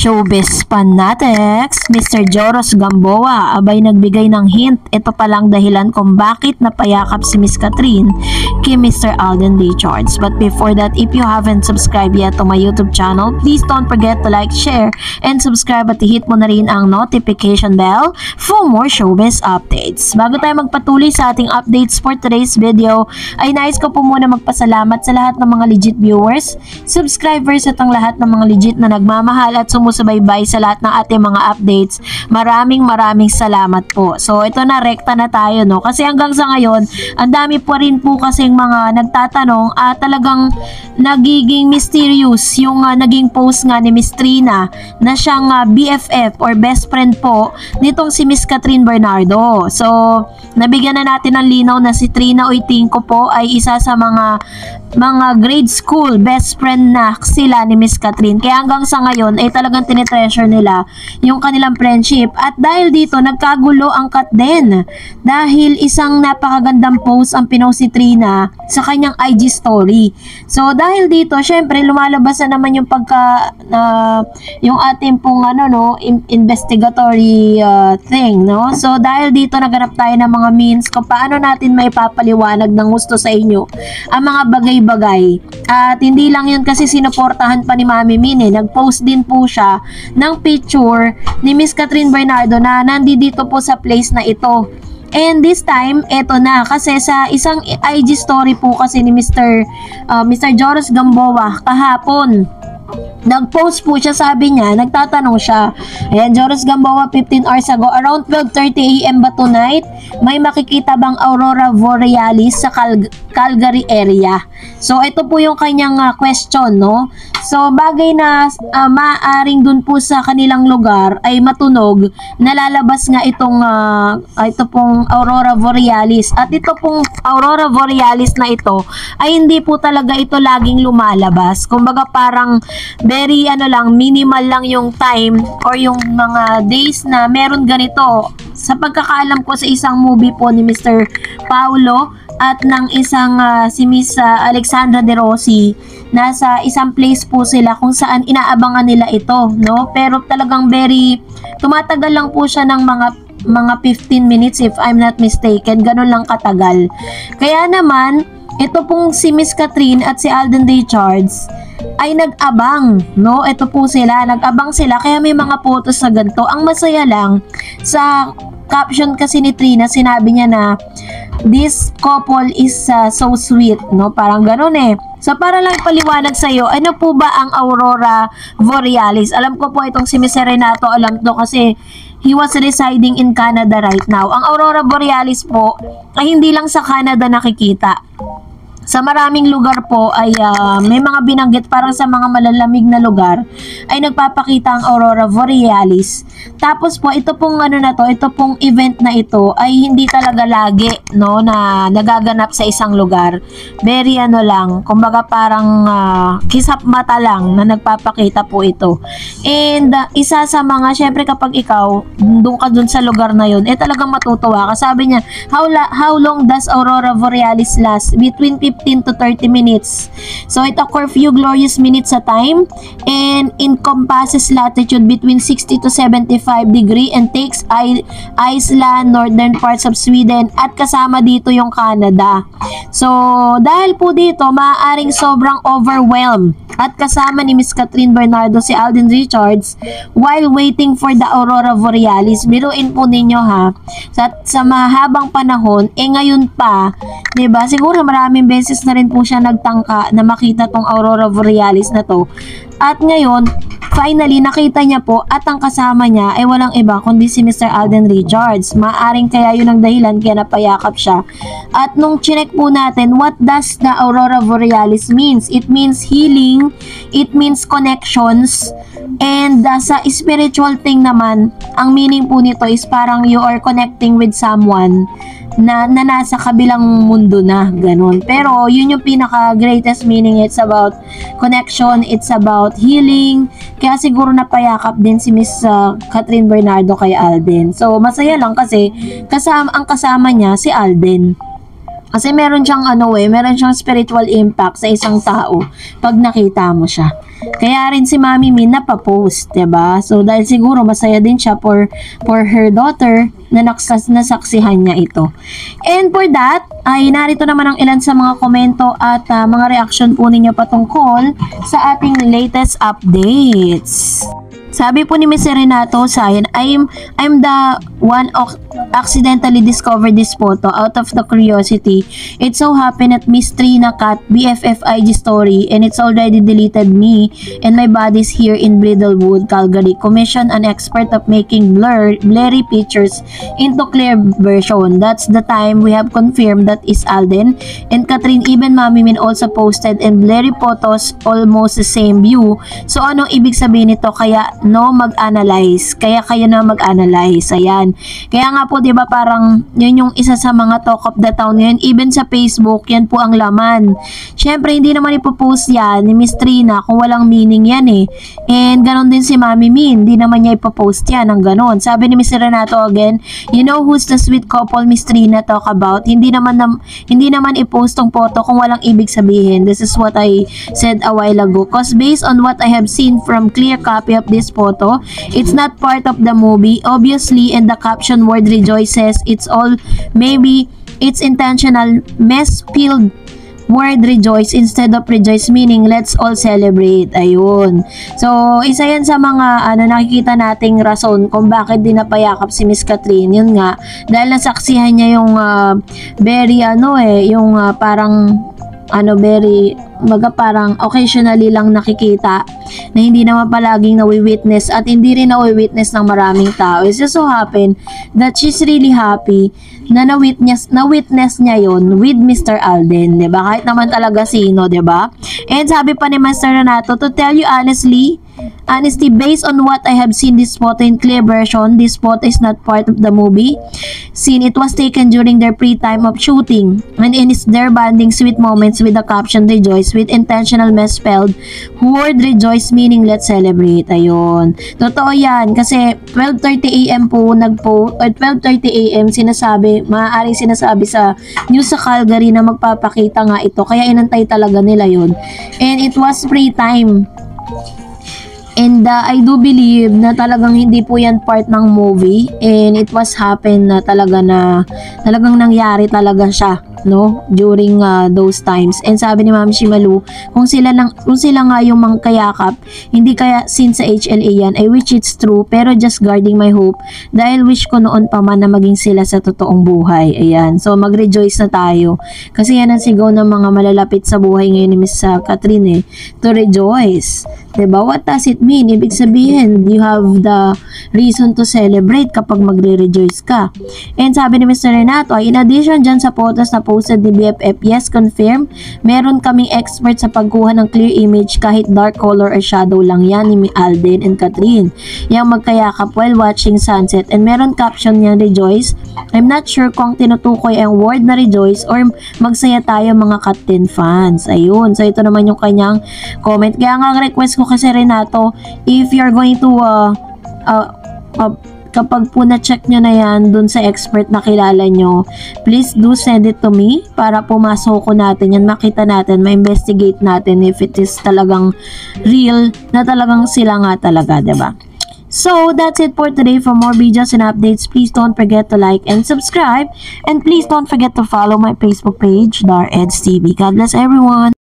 Showbiz fanatics, Mr. Joros Gamboa abay nagbigay ng hint. Ito palang dahilan kung bakit napayakap si Miss Catherine kay Mr. Alden Richards. But before that, if you haven't subscribed yet to my YouTube channel, please don't forget to like, share, and subscribe at i-hit mo na rin ang notification bell for more showbiz updates. Bago tayo magpatuloy sa ating updates for today's video, ay nais ko po muna magpasalamat sa lahat ng mga legit viewers, subscribers at ang lahat ng mga legit na nagmamahal at sumusubaybay sa lahat ng ating mga updates. Maraming salamat po. So ito na, rekta na tayo, no? Kasi hanggang sa ngayon, ang dami po rin po kasing mga nagtatanong at talagang nagiging mysterious yung naging post nga ni Miss Trina na siyang BFF or best friend po nitong si Miss Catherine Bernardo. So nabigyan na natin ng linaw na si Trina Uytingco po ay isa sa mga grade school best friend na sila ni Miss Catherine. Kaya hanggang sa ngayon ay talagang tinitreasure nila yung kanilang friendship. At dahil dito nagkagulo ang cut din dahil isang napakagandang post ang pinost si Trina sa kanyang IG story. So dahil dito syempre lumalabas na naman yung yung ating pong investigatory thing, no? So dahil dito naganap tayo ng mga means kung paano natin may papaliwanag ng gusto sa inyo ang mga bagay-bagay. At hindi lang yun, kasi sinuportahan pa ni Mami Min, nagpost din po siya ng picture ni Miss Catherine Bernardo na nandito po sa place na ito. And this time, eto na, kasi sa isang IG story po kasi ni Mr. Joros Gamboa kahapon, nag-post po siya, sabi niya, nagtatanong siya. Ayan, Joros Gamboa, 15 hours ago, around 12:30 AM ba tonight, may makikita bang Aurora Borealis sa Calgary area? So, ito po yung kanyang question, no? So, bagay na maaring dun po sa kanilang lugar ay matunog, nalalabas nga ito pong Aurora Borealis. At ito pong Aurora Borealis na ito ay hindi po talaga ito laging lumalabas. Kumbaga parang very minimal lang yung time or yung mga days na meron ganito. Sa pagkakaalam ko sa isang movie po ni Mr. Paulo at ng isang si Miss Alexandra De Rossi, nasa isang place po sila kung saan inaabangan nila ito, no? Pero talagang tumatagal lang po siya ng mga 15 minutes if I'm not mistaken, ganun lang katagal. Kaya naman ito pong si Miss Catherine at si Alden Richards ay nag-abang, no? Ito po sila, nag-abang sila, kaya may mga photos na ganito. Ang masaya lang, sa caption kasi ni Trina, sinabi niya na this couple is so sweet, no? Parang ganun eh. So para lang paliwanag sa iyo, ano po ba ang Aurora Borealis? Alam ko po itong si Miss Renato, alam to kasi he was residing in Canada right now. Ang Aurora Borealis po ay hindi lang sa Canada nakikita. Sa maraming lugar po ay may mga binanggit, parang sa mga malalamig na lugar ay nagpapakita ang Aurora Borealis. Tapos po ito pong ito pong event na ito ay hindi talaga lagi, no, na nagaganap sa isang lugar. Very lang, kumbaga parang kisap mata lang na nagpapakita po ito. And isa sa mga, syempre kapag ikaw doon ka dun sa lugar na yun, talagang matutuwa ka. Sabi niya, how long does Aurora Borealis last? Between 15 to 30 minutes. So it occurs few glorious minutes a time and encompasses latitude between 60 to 75 degree and takes Iceland, northern parts of Sweden at kasama dito yung Canada. So dahil po dito, maaaring sobrang overwhelmed at kasama ni Miss Catherine Bernardo si Alden Richards while waiting for the Aurora Borealis. Biruin po ninyo ha, sa mahabang panahon, ngayon pa, diba, siguro maraming beses na rin po siya nagtangka na makita tong Aurora Borealis na to. At ngayon, finally, nakita niya po at ang kasama niya ay walang iba kundi si Mr. Alden Richards. Maaring kaya yun ang dahilan kaya napayakap siya. At nung chinek po natin, what does the Aurora Borealis means? It means healing, it means connections, and sa spiritual thing naman, ang meaning po nito is parang you are connecting with someone na nasa kabilang mundo na, ganun. Pero yun yung pinaka greatest meaning. It's about connection, it's about healing. Kaya siguro napayakap din si Miss Catherine Bernardo kay Alden. So masaya lang kasi ang kasama niya si Alden. Kasi meron siyang meron siyang spiritual impact sa isang tao pag nakita mo siya. Kaya rin si Mami Min napapost, diba? So, dahil siguro masaya din siya for her daughter na nasaksihan niya ito. And for that, ay narito naman ang ilan sa mga komento at mga reaction po ninyo patungkol sa ating latest updates. Sabi po ni Miss Renato Sayan, I'm the one accidentally discovered this photo out of the curiosity. It so happened that Miss Trina Cat BFF IG story and it's already deleted me and my body's here in Bridlewood, Calgary. Commission an expert of making blurry pictures into clear version. That's the time we have confirmed that is Alden and Catherine. Even Mami Min also posted and blurry photos almost the same view. So anong ibig sabihin nito? Kaya no mag-analyze. Kaya kayo na mag-analyze. Ayan. Kaya nga po, 'di ba, parang yun yung isa sa mga talk of the town ngayon. Even sa Facebook, yan po ang laman. Syempre, hindi naman ipopost yan ni Miss Trina kung walang meaning yan eh. And ganon din si Mami Min. Hindi naman niya ipopost yan ng ganon. Sabi ni Miss Renato again, you know who's the sweet couple Miss Trina talk about? Hindi naman ipost tong photo kung walang ibig sabihin. This is what I said a while ago. Cause based on what I have seen from clear copy of this photo, it's not part of the movie obviously, and the caption word rejoices, it's all maybe it's intentional mess-filled word rejoice instead of rejoice, meaning let's all celebrate. Ayun. So, isa yan sa mga nakikita nating rason kung bakit din napayakap si Miss Catherine. Yun nga, dahil nasaksihan niya yung very yung parang very parang occasionally lang nakikita na hindi naman palaging nawi-witness at hindi rin nawi-witness ng maraming tao. It just so happen that she's really happy na na-witness niya yon with Mr. Alden, 'di ba? Kahit naman talaga sino, 'di ba? And sabi pa ni Mr. Renato, to tell you honestly, based on what I have seen this photo in clear version, this photo is not part of the movie scene. It was taken during their pre-time of shooting and in their bonding sweet moments with the caption rejoice with intentional misspelled word rejoice, meaning let's celebrate. Ayun. Totoo yan kasi 12:30 AM po 12:30 AM maaaring sinasabi sa news sa Calgary na magpapakita nga ito. Kaya inantay talaga nila yun. And it was pre-time. And I do believe na talagang hindi po yan part ng movie and it was happen na talagang nangyari talaga siya, no, during those times. And sabi ni Ma'am Shimalu, kung sila nga yung mangkayakap, hindi kaya sin sa HLA yan. I wish it's true pero just guarding my hope dahil wish ko noon pa man na maging sila sa totoong buhay. Ayan, so mag-rejoice na tayo kasi yan ang sigaw ng mga malalapit sa buhay ngayon ni Miss Catherine to rejoice. Diba? What does it mean? Ibig sabihin, you have the reason to celebrate kapag magre-rejoice ka. And sabi ni Mr. Renato, in addition dyan sa photos na posted ni BFF, yes, confirm, meron kaming expert sa pagkuha ng clear image kahit dark color or shadow lang yan ni Alden and Catherine. Yang magkayakap while watching sunset. And meron caption niyan, rejoice. I'm not sure kung tinutukoy ang word na rejoice or magsaya tayo mga Cat10 fans. Ayun. So, ito naman yung kanyang comment. Kaya nga request ko kasi Renato, if you're going to kapag po na-check nyo na yan dun sa expert na kilala nyo, please do send it to me para pumasok ko natin yan, makita natin, ma-investigate natin if it is talagang real na talagang sila nga talaga, diba? So, that's it for today. For more videos and updates, please don't forget to like and subscribe. And please don't forget to follow my Facebook page, Dar Eds TV. God bless everyone.